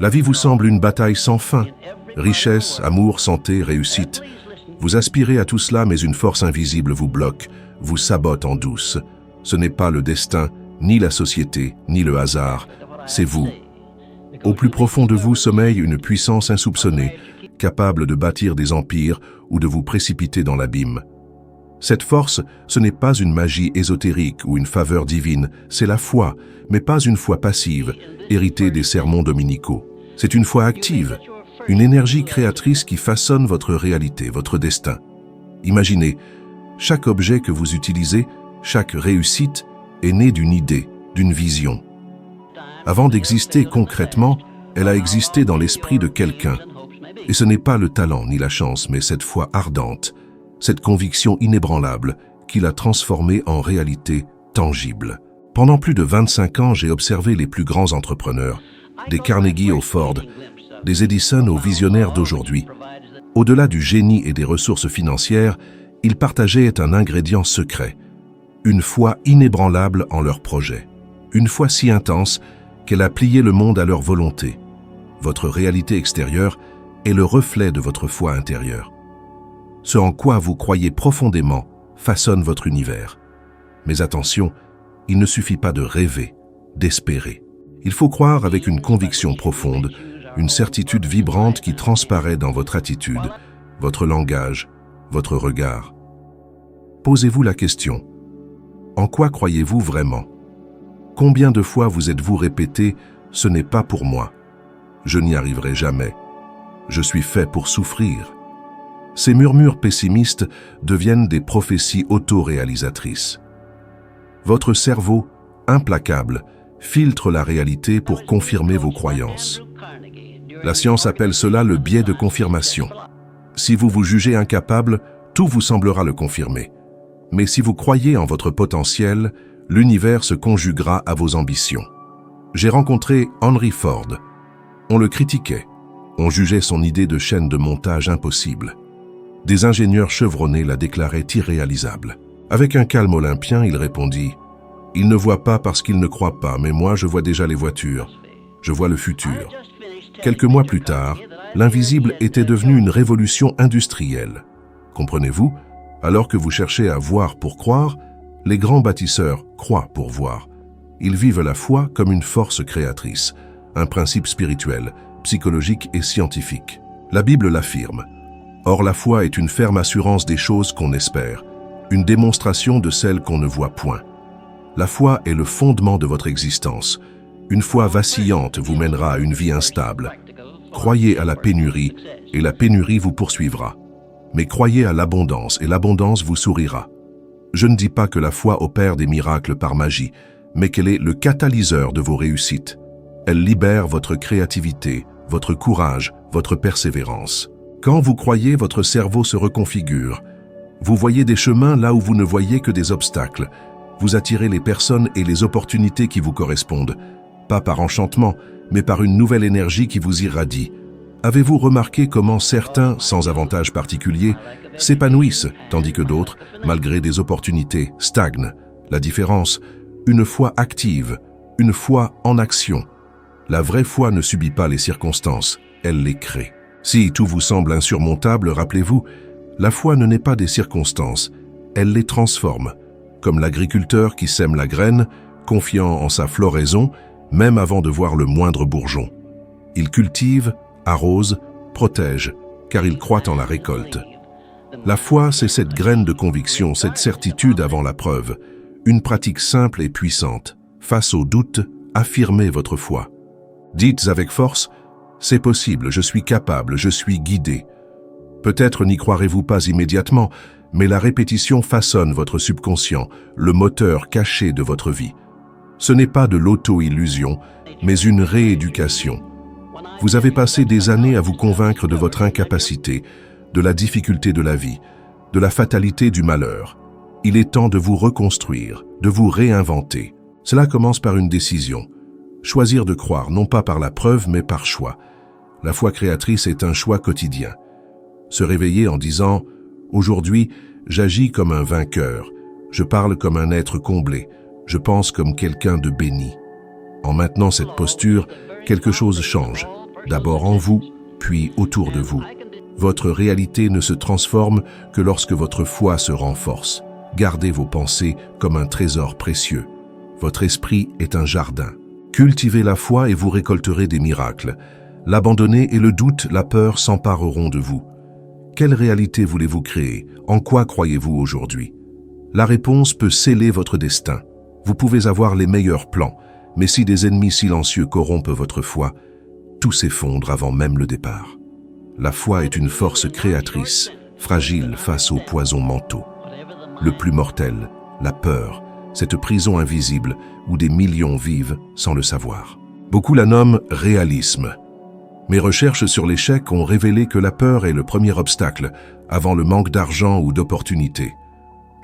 La vie vous semble une bataille sans fin. Richesse, amour, santé, réussite. Vous aspirez à tout cela, mais une force invisible vous bloque, vous sabote en douce. Ce n'est pas le destin, ni la société, ni le hasard, c'est vous. Au plus profond de vous sommeille une puissance insoupçonnée, capable de bâtir des empires ou de vous précipiter dans l'abîme. Cette force, ce n'est pas une magie ésotérique ou une faveur divine, c'est la foi, mais pas une foi passive, héritée des sermons dominicaux. C'est une foi active, une énergie créatrice qui façonne votre réalité, votre destin. Imaginez, chaque objet que vous utilisez, chaque réussite est née d'une idée, d'une vision. Avant d'exister concrètement, elle a existé dans l'esprit de quelqu'un. Et ce n'est pas le talent ni la chance, mais cette foi ardente, cette conviction inébranlable qui l'a transformée en réalité tangible. Pendant plus de 25 ans, j'ai observé les plus grands entrepreneurs, des Carnegie aux Ford, des Edison aux visionnaires d'aujourd'hui. Au-delà du génie et des ressources financières, ils partageaient un ingrédient secret, une foi inébranlable en leur projet. Une foi si intense qu'elle a plié le monde à leur volonté. Votre réalité extérieure est le reflet de votre foi intérieure. Ce en quoi vous croyez profondément façonne votre univers. Mais attention, il ne suffit pas de rêver, d'espérer. Il faut croire avec une conviction profonde, une certitude vibrante qui transparaît dans votre attitude, votre langage, votre regard. Posez-vous la question, en quoi croyez-vous vraiment? Combien de fois vous êtes-vous répété « ce n'est pas pour moi, je n'y arriverai jamais, je suis fait pour souffrir ». Ces murmures pessimistes deviennent des prophéties autoréalisatrices. Votre cerveau, implacable, filtre la réalité pour confirmer vos croyances. La science appelle cela le biais de confirmation. Si vous vous jugez incapable, tout vous semblera le confirmer. Mais si vous croyez en votre potentiel, l'univers se conjuguera à vos ambitions. J'ai rencontré Henry Ford. On le critiquait. On jugeait son idée de chaîne de montage impossible. Des ingénieurs chevronnés la déclaraient irréalisable. Avec un calme olympien, il répondit « Il ne voit pas parce qu'il ne croit pas, mais moi je vois déjà les voitures. Je vois le futur. » Quelques mois plus tard, l'invisible était devenu une révolution industrielle. Comprenez-vous? Alors que vous cherchez à voir pour croire, les grands bâtisseurs croient pour voir. Ils vivent la foi comme une force créatrice, un principe spirituel, psychologique et scientifique. La Bible l'affirme. Or, la foi est une ferme assurance des choses qu'on espère, une démonstration de celles qu'on ne voit point. La foi est le fondement de votre existence. Une foi vacillante vous mènera à une vie instable. Croyez à la pénurie, et la pénurie vous poursuivra. Mais croyez à l'abondance, et l'abondance vous sourira. Je ne dis pas que la foi opère des miracles par magie, mais qu'elle est le catalyseur de vos réussites. Elle libère votre créativité, votre courage, votre persévérance. Quand vous croyez, votre cerveau se reconfigure. Vous voyez des chemins là où vous ne voyez que des obstacles. Vous attirez les personnes et les opportunités qui vous correspondent. Pas par enchantement, mais par une nouvelle énergie qui vous irradie. Avez-vous remarqué comment certains, sans avantage particulier, s'épanouissent, tandis que d'autres, malgré des opportunités, stagnent? La différence, une foi active, une foi en action. La vraie foi ne subit pas les circonstances, elle les crée. Si tout vous semble insurmontable, rappelez-vous, la foi ne naît pas des circonstances, elle les transforme, comme l'agriculteur qui sème la graine, confiant en sa floraison, même avant de voir le moindre bourgeon. Il cultive, arrose, protège, car il croit en la récolte. La foi, c'est cette graine de conviction, cette certitude avant la preuve, une pratique simple et puissante. Face au doute, affirmez votre foi. Dites avec force, c'est possible, je suis capable, je suis guidé. Peut-être n'y croirez-vous pas immédiatement, mais la répétition façonne votre subconscient, le moteur caché de votre vie. Ce n'est pas de l'auto-illusion, mais une rééducation. Vous avez passé des années à vous convaincre de votre incapacité, de la difficulté de la vie, de la fatalité du malheur. Il est temps de vous reconstruire, de vous réinventer. Cela commence par une décision. Choisir de croire, non pas par la preuve, mais par choix. La foi créatrice est un choix quotidien. Se réveiller en disant « Aujourd'hui, j'agis comme un vainqueur, je parle comme un être comblé, je pense comme quelqu'un de béni ». En maintenant cette posture, quelque chose change. d'abord en vous, puis autour de vous. Votre réalité ne se transforme que lorsque votre foi se renforce. Gardez vos pensées comme un trésor précieux. Votre esprit est un jardin. Cultivez la foi et vous récolterez des miracles. L'abandonner et le doute, la peur s'empareront de vous. Quelle réalité voulez-vous créer? En quoi croyez-vous aujourd'hui? La réponse peut sceller votre destin. Vous pouvez avoir les meilleurs plans, mais si des ennemis silencieux corrompent votre foi, tout s'effondre avant même le départ. La foi est une force créatrice, fragile face aux poisons mentaux. Le plus mortel, la peur, cette prison invisible où des millions vivent sans le savoir. Beaucoup la nomment réalisme. Mes recherches sur l'échec ont révélé que la peur est le premier obstacle avant le manque d'argent ou d'opportunités.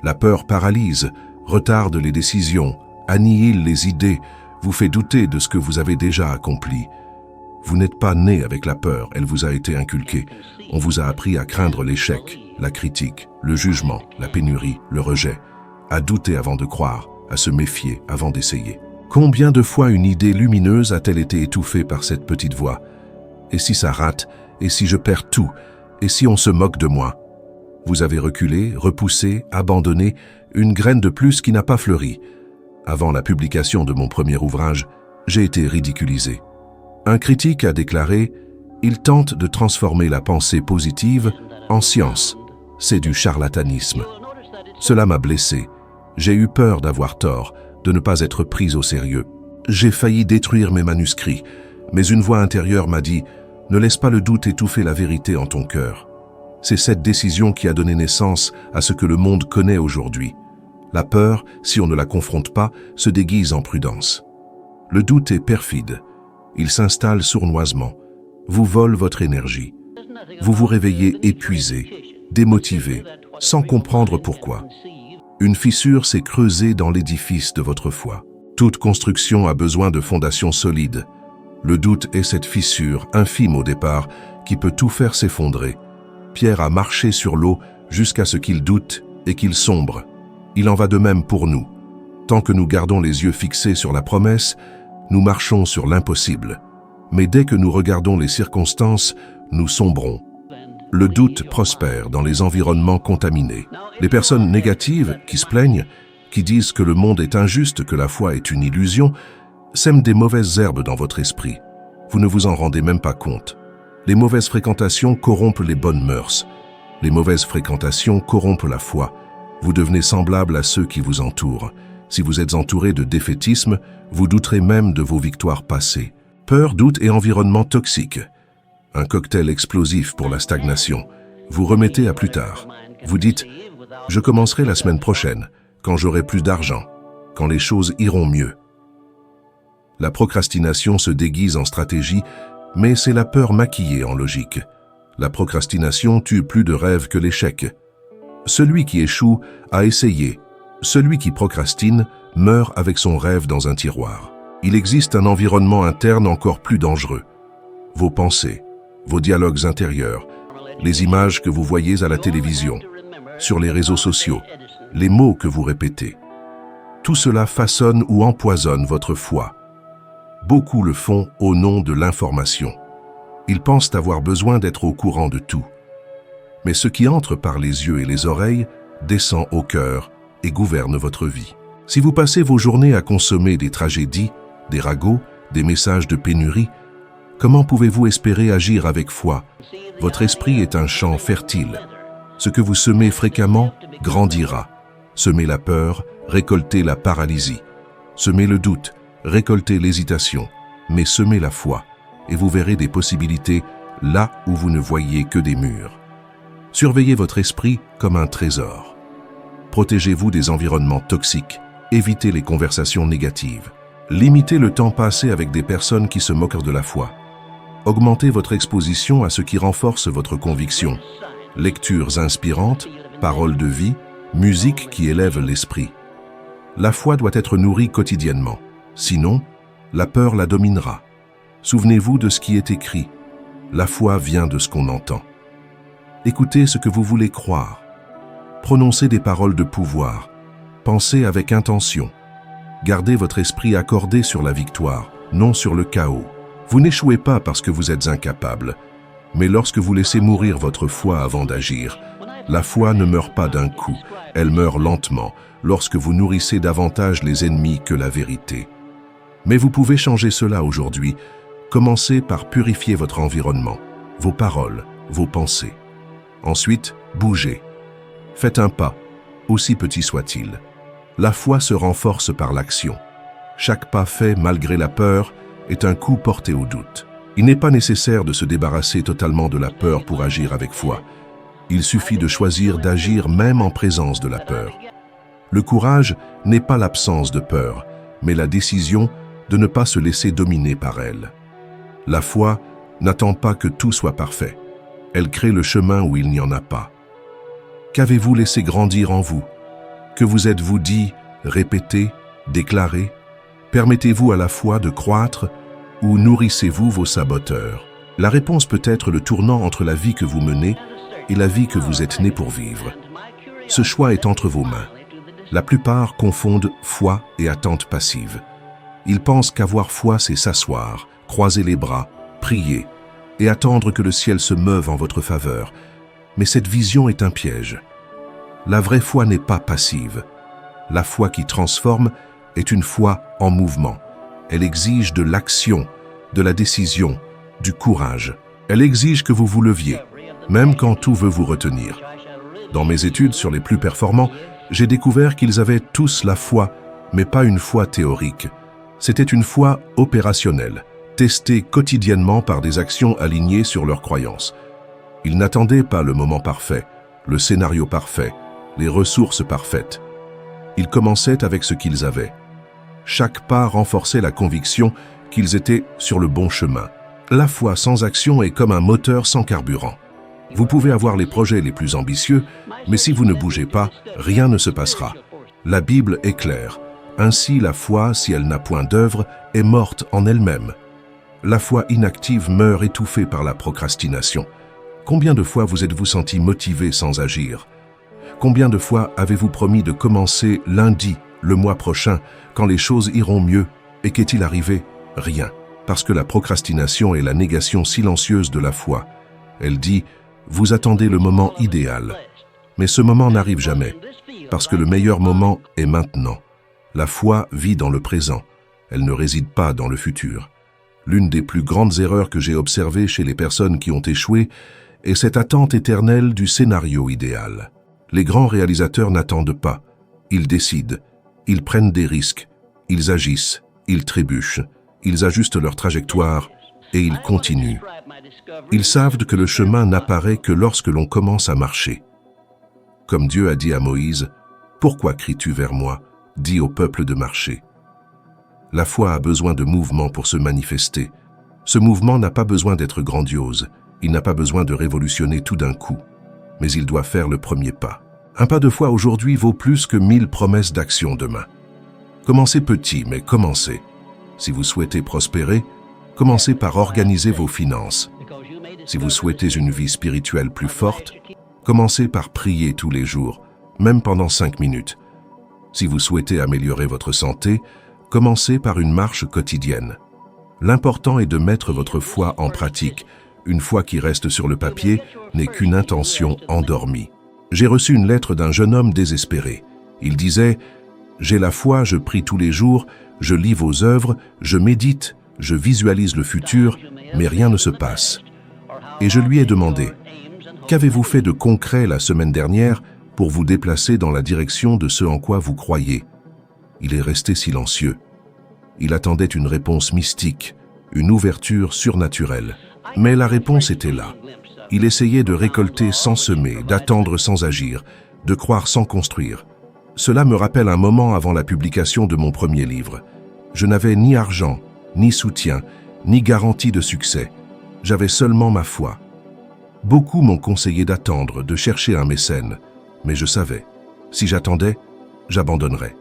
La peur paralyse, retarde les décisions, annihile les idées, vous fait douter de ce que vous avez déjà accompli. Vous n'êtes pas né avec la peur, elle vous a été inculquée. On vous a appris à craindre l'échec, la critique, le jugement, la pénurie, le rejet, à douter avant de croire, à se méfier avant d'essayer. Combien de fois une idée lumineuse a-t-elle été étouffée par cette petite voix? Et si ça rate? Et si je perds tout? Et si on se moque de moi? Vous avez reculé, repoussé, abandonné, une graine de plus qui n'a pas fleuri. Avant la publication de mon premier ouvrage, j'ai été ridiculisé. Un critique a déclaré « Il tente de transformer la pensée positive en science. C'est du charlatanisme. » Cela m'a blessé. J'ai eu peur d'avoir tort, de ne pas être pris au sérieux. J'ai failli détruire mes manuscrits, mais une voix intérieure m'a dit « Ne laisse pas le doute étouffer la vérité en ton cœur. » C'est cette décision qui a donné naissance à ce que le monde connaît aujourd'hui. La peur, si on ne la confronte pas, se déguise en prudence. Le doute est perfide. Il s'installe sournoisement, vous vole votre énergie. Vous vous réveillez épuisé, démotivé, sans comprendre pourquoi. Une fissure s'est creusée dans l'édifice de votre foi. Toute construction a besoin de fondations solides. Le doute est cette fissure, infime au départ, qui peut tout faire s'effondrer. Pierre a marché sur l'eau jusqu'à ce qu'il doute et qu'il sombre. Il en va de même pour nous. Tant que nous gardons les yeux fixés sur la promesse, nous marchons sur l'impossible. Mais dès que nous regardons les circonstances, nous sombrons. Le doute prospère dans les environnements contaminés. Les personnes négatives qui se plaignent, qui disent que le monde est injuste, que la foi est une illusion, sèment des mauvaises herbes dans votre esprit. Vous ne vous en rendez même pas compte. Les mauvaises fréquentations corrompent les bonnes mœurs. Les mauvaises fréquentations corrompent la foi. Vous devenez semblable à ceux qui vous entourent. Si vous êtes entouré de défaitisme, vous douterez même de vos victoires passées. Peur, doute et environnement toxique. Un cocktail explosif pour la stagnation. Vous remettez à plus tard. Vous dites « Je commencerai la semaine prochaine, quand j'aurai plus d'argent, quand les choses iront mieux. » La procrastination se déguise en stratégie, mais c'est la peur maquillée en logique. La procrastination tue plus de rêves que l'échec. Celui qui échoue a essayé. Celui qui procrastine meurt avec son rêve dans un tiroir. Il existe un environnement interne encore plus dangereux. Vos pensées, vos dialogues intérieurs, les images que vous voyez à la télévision, sur les réseaux sociaux, les mots que vous répétez. Tout cela façonne ou empoisonne votre foi. Beaucoup le font au nom de l'information. Ils pensent avoir besoin d'être au courant de tout. Mais ce qui entre par les yeux et les oreilles descend au cœur et gouverne votre vie. Si vous passez vos journées à consommer des tragédies, des ragots, des messages de pénurie, comment pouvez-vous espérer agir avec foi? Votre esprit est un champ fertile. Ce que vous semez fréquemment grandira. Semez la peur, récoltez la paralysie. Semez le doute, récoltez l'hésitation. Mais semez la foi, et vous verrez des possibilités là où vous ne voyez que des murs. Surveillez votre esprit comme un trésor. Protégez-vous des environnements toxiques. Évitez les conversations négatives. Limitez le temps passé avec des personnes qui se moquent de la foi. Augmentez votre exposition à ce qui renforce votre conviction. Lectures inspirantes, paroles de vie, musique qui élève l'esprit. La foi doit être nourrie quotidiennement. Sinon, la peur la dominera. Souvenez-vous de ce qui est écrit. La foi vient de ce qu'on entend. Écoutez ce que vous voulez croire. Prononcez des paroles de pouvoir. Pensez avec intention. Gardez votre esprit accordé sur la victoire, non sur le chaos. Vous n'échouez pas parce que vous êtes incapable, mais lorsque vous laissez mourir votre foi avant d'agir. La foi ne meurt pas d'un coup, elle meurt lentement, lorsque vous nourrissez davantage les ennemis que la vérité. Mais vous pouvez changer cela aujourd'hui. Commencez par purifier votre environnement, vos paroles, vos pensées. Ensuite, bougez. Faites un pas, aussi petit soit-il. La foi se renforce par l'action. Chaque pas fait malgré la peur est un coup porté au doute. Il n'est pas nécessaire de se débarrasser totalement de la peur pour agir avec foi. Il suffit de choisir d'agir même en présence de la peur. Le courage n'est pas l'absence de peur, mais la décision de ne pas se laisser dominer par elle. La foi n'attend pas que tout soit parfait. Elle crée le chemin où il n'y en a pas. Qu'avez-vous laissé grandir en vous? Que vous êtes-vous dit, répété, déclaré? Permettez-vous à la foi de croître ou nourrissez-vous vos saboteurs? La réponse peut être le tournant entre la vie que vous menez et la vie que vous êtes né pour vivre. Ce choix est entre vos mains. La plupart confondent foi et attente passive. Ils pensent qu'avoir foi, c'est s'asseoir, croiser les bras, prier et attendre que le ciel se meuve en votre faveur. Mais cette vision est un piège. La vraie foi n'est pas passive. La foi qui transforme est une foi en mouvement. Elle exige de l'action, de la décision, du courage. Elle exige que vous vous leviez, même quand tout veut vous retenir. Dans mes études sur les plus performants, j'ai découvert qu'ils avaient tous la foi, mais pas une foi théorique. C'était une foi opérationnelle, testée quotidiennement par des actions alignées sur leurs croyances. Ils n'attendaient pas le moment parfait, le scénario parfait, les ressources parfaites. Ils commençaient avec ce qu'ils avaient. Chaque pas renforçait la conviction qu'ils étaient sur le bon chemin. La foi sans action est comme un moteur sans carburant. Vous pouvez avoir les projets les plus ambitieux, mais si vous ne bougez pas, rien ne se passera. La Bible est claire. Ainsi, la foi, si elle n'a point d'œuvre, est morte en elle-même. La foi inactive meurt étouffée par la procrastination. Combien de fois vous êtes-vous senti motivé sans agir? Combien de fois avez-vous promis de commencer lundi, le mois prochain, quand les choses iront mieux? Et qu'est-il arrivé? Rien. Parce que la procrastination est la négation silencieuse de la foi. Elle dit « Vous attendez le moment idéal ». Mais ce moment n'arrive jamais, parce que le meilleur moment est maintenant. La foi vit dans le présent. Elle ne réside pas dans le futur. L'une des plus grandes erreurs que j'ai observées chez les personnes qui ont échoué est cette attente éternelle du scénario idéal. Les grands réalisateurs n'attendent pas. Ils décident. Ils prennent des risques. Ils agissent. Ils trébuchent. Ils ajustent leur trajectoire et ils continuent. Ils savent que le chemin n'apparaît que lorsque l'on commence à marcher. Comme Dieu a dit à Moïse, « Pourquoi cries-tu vers moi ?» dit au peuple de marcher. La foi a besoin de mouvement pour se manifester. Ce mouvement n'a pas besoin d'être grandiose. Il n'a pas besoin de révolutionner tout d'un coup. Mais il doit faire le premier pas. Un pas de foi aujourd'hui vaut plus que 1000 promesses d'action demain. Commencez petit, mais commencez. Si vous souhaitez prospérer, commencez par organiser vos finances. Si vous souhaitez une vie spirituelle plus forte, commencez par prier tous les jours, même pendant 5 minutes. Si vous souhaitez améliorer votre santé, commencez par une marche quotidienne. L'important est de mettre votre foi en pratique. Une foi qui reste sur le papier n'est qu'une intention endormie. J'ai reçu une lettre d'un jeune homme désespéré. Il disait « J'ai la foi, je prie tous les jours, je lis vos œuvres, je médite, je visualise le futur, mais rien ne se passe. » Et je lui ai demandé « Qu'avez-vous fait de concret la semaine dernière pour vous déplacer dans la direction de ce en quoi vous croyez ?» Il est resté silencieux. Il attendait une réponse mystique, une ouverture surnaturelle. Mais la réponse était là. Il essayait de récolter sans semer, d'attendre sans agir, de croire sans construire. Cela me rappelle un moment avant la publication de mon premier livre. Je n'avais ni argent, ni soutien, ni garantie de succès. J'avais seulement ma foi. Beaucoup m'ont conseillé d'attendre, de chercher un mécène. Mais je savais, si j'attendais, j'abandonnerais.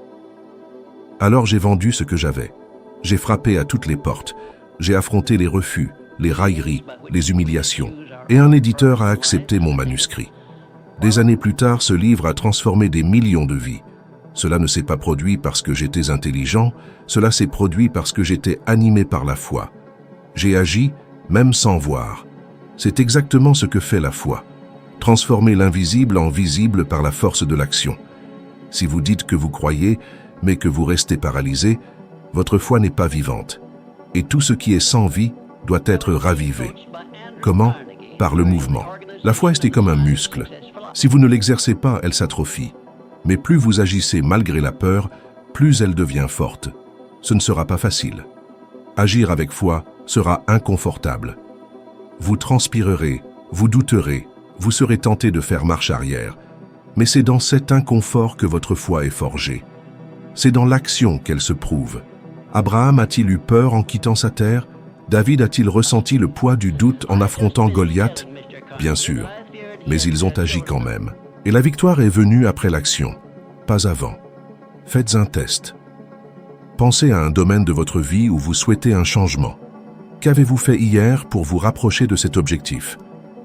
Alors j'ai vendu ce que j'avais. J'ai frappé à toutes les portes. J'ai affronté les refus, les railleries, les humiliations. Et un éditeur a accepté mon manuscrit. Des années plus tard, ce livre a transformé des millions de vies. Cela ne s'est pas produit parce que j'étais intelligent, cela s'est produit parce que j'étais animé par la foi. J'ai agi, même sans voir. C'est exactement ce que fait la foi. Transformer l'invisible en visible par la force de l'action. Si vous dites que vous croyez, mais que vous restez paralysé, votre foi n'est pas vivante. Et tout ce qui est sans vie doit être ravivé. Comment? Par le mouvement. La foi est comme un muscle. Si vous ne l'exercez pas, elle s'atrophie. Mais plus vous agissez malgré la peur, plus elle devient forte. Ce ne sera pas facile. Agir avec foi sera inconfortable. Vous transpirerez, vous douterez, vous serez tenté de faire marche arrière. Mais c'est dans cet inconfort que votre foi est forgée. C'est dans l'action qu'elle se prouve. Abraham a-t-il eu peur en quittant sa terre? David a-t-il ressenti le poids du doute en affrontant Goliath? Bien sûr, mais ils ont agi quand même. Et la victoire est venue après l'action, pas avant. Faites un test. Pensez à un domaine de votre vie où vous souhaitez un changement. Qu'avez-vous fait hier pour vous rapprocher de cet objectif?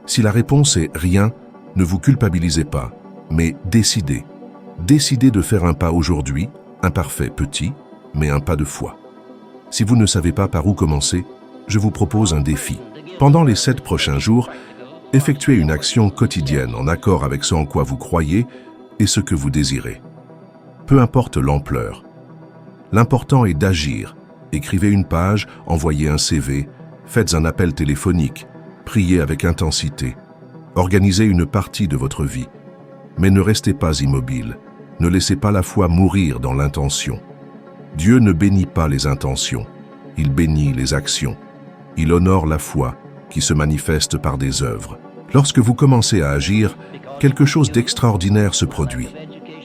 Si la réponse est rien, ne vous culpabilisez pas, mais décidez. Décidez de faire un pas aujourd'hui, imparfait, petit, mais un pas de foi. Si vous ne savez pas par où commencer, je vous propose un défi. Pendant les 7 prochains jours, effectuez une action quotidienne en accord avec ce en quoi vous croyez et ce que vous désirez. Peu importe l'ampleur. L'important est d'agir. Écrivez une page, envoyez un CV, faites un appel téléphonique, priez avec intensité. Organisez une partie de votre vie. Mais ne restez pas immobile. Ne laissez pas la foi mourir dans l'intention. Dieu ne bénit pas les intentions, il bénit les actions. Il honore la foi qui se manifeste par des œuvres. Lorsque vous commencez à agir, quelque chose d'extraordinaire se produit.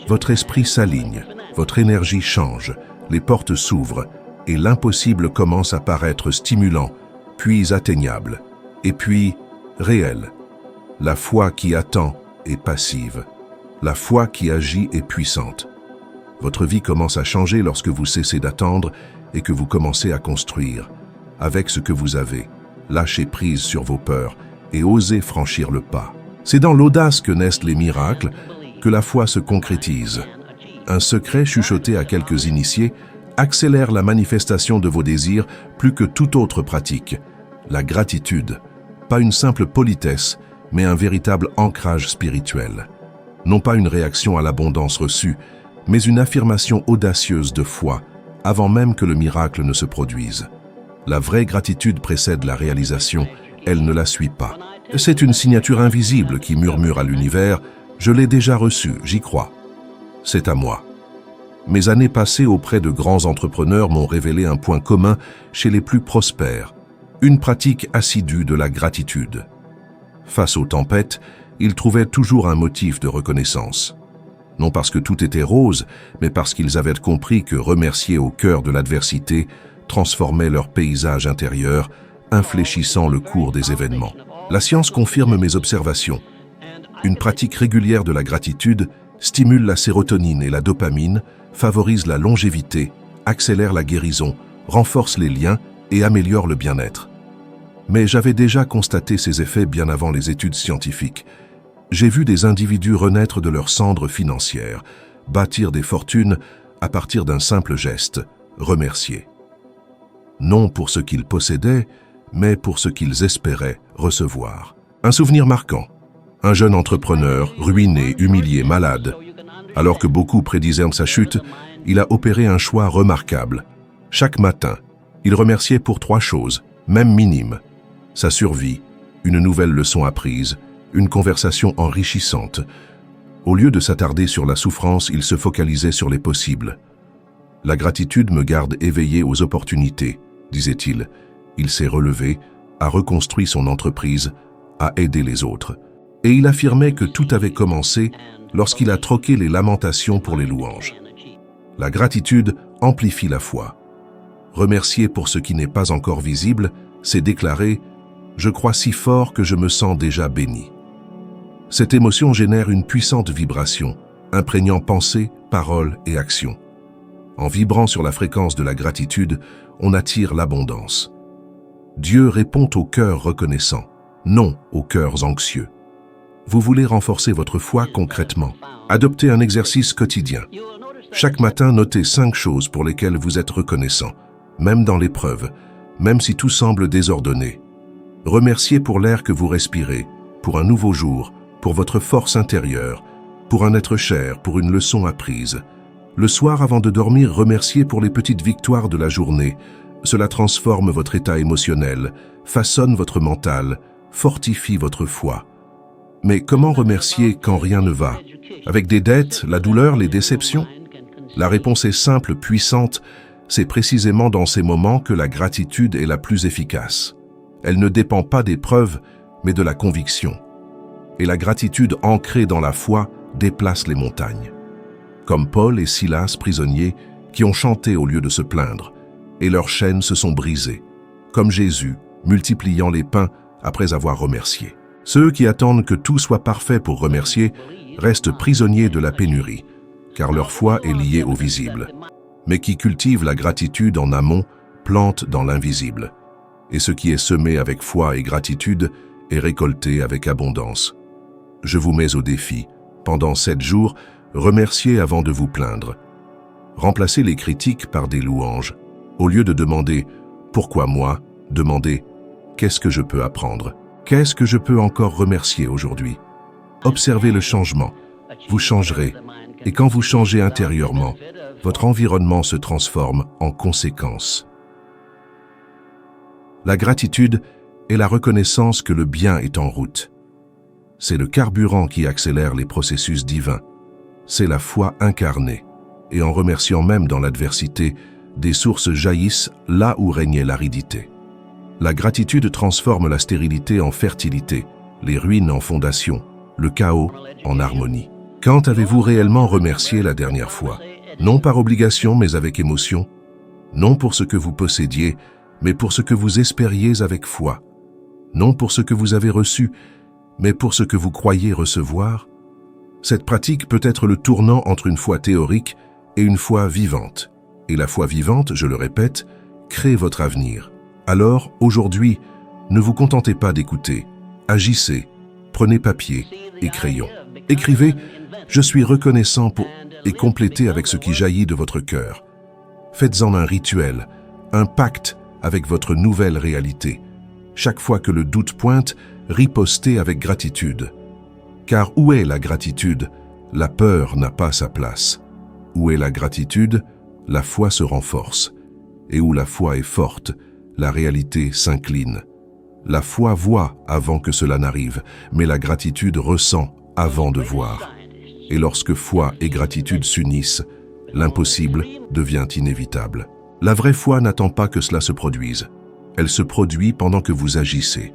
Votre esprit s'aligne, votre énergie change, les portes s'ouvrent et l'impossible commence à paraître stimulant, puis atteignable, et puis réel. La foi qui attend est passive. La foi qui agit est puissante. Votre vie commence à changer lorsque vous cessez d'attendre et que vous commencez à construire. Avec ce que vous avez, lâchez prise sur vos peurs et osez franchir le pas. C'est dans l'audace que naissent les miracles, que la foi se concrétise. Un secret chuchoté à quelques initiés accélère la manifestation de vos désirs plus que toute autre pratique. La gratitude, pas une simple politesse, mais un véritable ancrage spirituel. Non pas une réaction à l'abondance reçue, mais une affirmation audacieuse de foi, avant même que le miracle ne se produise. La vraie gratitude précède la réalisation, elle ne la suit pas. C'est une signature invisible qui murmure à l'univers « Je l'ai déjà reçue, j'y crois. C'est à moi ». Mes années passées auprès de grands entrepreneurs m'ont révélé un point commun chez les plus prospères, une pratique assidue de la gratitude. Face aux tempêtes, ils trouvaient toujours un motif de reconnaissance. Non parce que tout était rose, mais parce qu'ils avaient compris que remercier au cœur de l'adversité transformait leur paysage intérieur, infléchissant le cours des événements. La science confirme mes observations. Une pratique régulière de la gratitude stimule la sérotonine et la dopamine, favorise la longévité, accélère la guérison, renforce les liens et améliore le bien-être. Mais j'avais déjà constaté ces effets bien avant les études scientifiques. J'ai vu des individus renaître de leurs cendres financières, bâtir des fortunes à partir d'un simple geste, remercier. Non pour ce qu'ils possédaient, mais pour ce qu'ils espéraient recevoir. Un souvenir marquant. Un jeune entrepreneur, ruiné, humilié, malade. Alors que beaucoup prédisaient sa chute, il a opéré un choix remarquable. Chaque matin, il remerciait pour 3 choses, même minimes. Sa survie, une nouvelle leçon apprise, une conversation enrichissante. Au lieu de s'attarder sur la souffrance, il se focalisait sur les possibles. La gratitude me garde éveillé aux opportunités, disait-il. Il s'est relevé, a reconstruit son entreprise, a aidé les autres. Et il affirmait que tout avait commencé lorsqu'il a troqué les lamentations pour les louanges. La gratitude amplifie la foi. Remercier pour ce qui n'est pas encore visible, c'est déclarer « Je crois si fort que je me sens déjà béni ». Cette émotion génère une puissante vibration, imprégnant pensée, parole et action. En vibrant sur la fréquence de la gratitude, on attire l'abondance. Dieu répond aux cœurs reconnaissants, non aux cœurs anxieux. Vous voulez renforcer votre foi concrètement. Adoptez un exercice quotidien. Chaque matin, notez 5 choses pour lesquelles vous êtes reconnaissant, même dans l'épreuve, même si tout semble désordonné. Remerciez pour l'air que vous respirez, pour un nouveau jour, pour votre force intérieure, pour un être cher, pour une leçon apprise. Le soir, avant de dormir, remerciez pour les petites victoires de la journée. Cela transforme votre état émotionnel, façonne votre mental, fortifie votre foi. Mais comment remercier quand rien ne va? Avec des dettes, la douleur, les déceptions? La réponse est simple, puissante. C'est précisément dans ces moments que la gratitude est la plus efficace. Elle ne dépend pas des preuves, mais de la conviction. Et la gratitude ancrée dans la foi déplace les montagnes. Comme Paul et Silas, prisonniers, qui ont chanté au lieu de se plaindre, et leurs chaînes se sont brisées. Comme Jésus, multipliant les pains après avoir remercié. Ceux qui attendent que tout soit parfait pour remercier restent prisonniers de la pénurie, car leur foi est liée au visible. Mais qui cultive la gratitude en amont plante dans l'invisible. Et ce qui est semé avec foi et gratitude est récolté avec abondance. Je vous mets au défi. Pendant 7 jours, remerciez avant de vous plaindre. Remplacez les critiques par des louanges. Au lieu de demander « Pourquoi moi ?», demandez « Qu'est-ce que je peux apprendre ? Qu'est-ce que je peux encore remercier aujourd'hui ?» Observez le changement. Vous changerez. Et quand vous changez intérieurement, votre environnement se transforme en conséquence. La gratitude est la reconnaissance que le bien est en route. C'est le carburant qui accélère les processus divins. C'est la foi incarnée. Et en remerciant même dans l'adversité, des sources jaillissent là où régnait l'aridité. La gratitude transforme la stérilité en fertilité, les ruines en fondation, le chaos en harmonie. Quand avez-vous réellement remercié la dernière fois? Non par obligation, mais avec émotion. Non pour ce que vous possédiez, mais pour ce que vous espériez avec foi. Non pour ce que vous avez reçu, mais pour ce que vous croyez recevoir. Cette pratique peut être le tournant entre une foi théorique et une foi vivante. Et la foi vivante, je le répète, crée votre avenir. Alors, aujourd'hui, ne vous contentez pas d'écouter. Agissez, prenez papier et crayon. Écrivez « Je suis reconnaissant pour » et complétez avec ce qui jaillit de votre cœur. Faites-en un rituel, un pacte avec votre nouvelle réalité. Chaque fois que le doute pointe, ripostez avec gratitude. Car où est la gratitude? La peur n'a pas sa place. Où est la gratitude? La foi se renforce. Et où la foi est forte, la réalité s'incline. La foi voit avant que cela n'arrive, mais la gratitude ressent avant de voir. Et lorsque foi et gratitude s'unissent, l'impossible devient inévitable. La vraie foi n'attend pas que cela se produise. Elle se produit pendant que vous agissez.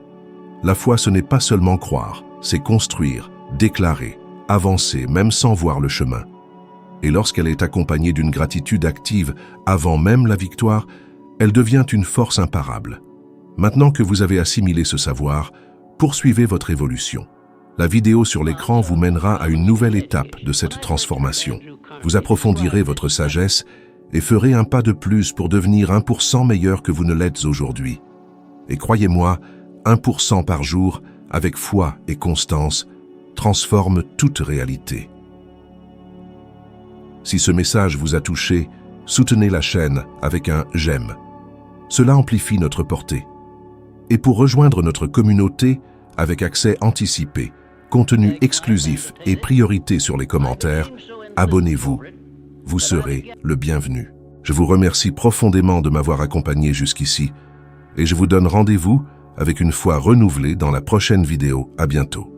La foi, ce n'est pas seulement croire, c'est construire, déclarer, avancer, même sans voir le chemin. Et lorsqu'elle est accompagnée d'une gratitude active avant même la victoire, elle devient une force imparable. Maintenant que vous avez assimilé ce savoir, poursuivez votre évolution. La vidéo sur l'écran vous mènera à une nouvelle étape de cette transformation. Vous approfondirez votre sagesse et ferez un pas de plus pour devenir 1% meilleur que vous ne l'êtes aujourd'hui. Et croyez-moi, 1% par jour, avec foi et constance, transforme toute réalité. Si ce message vous a touché, soutenez la chaîne avec un « j'aime ». Cela amplifie notre portée. Et pour rejoindre notre communauté avec accès anticipé, contenu exclusif et priorité sur les commentaires, abonnez-vous. Vous serez le bienvenu. Je vous remercie profondément de m'avoir accompagné jusqu'ici et je vous donne rendez-vous avec une foi renouvelée dans la prochaine vidéo. À bientôt.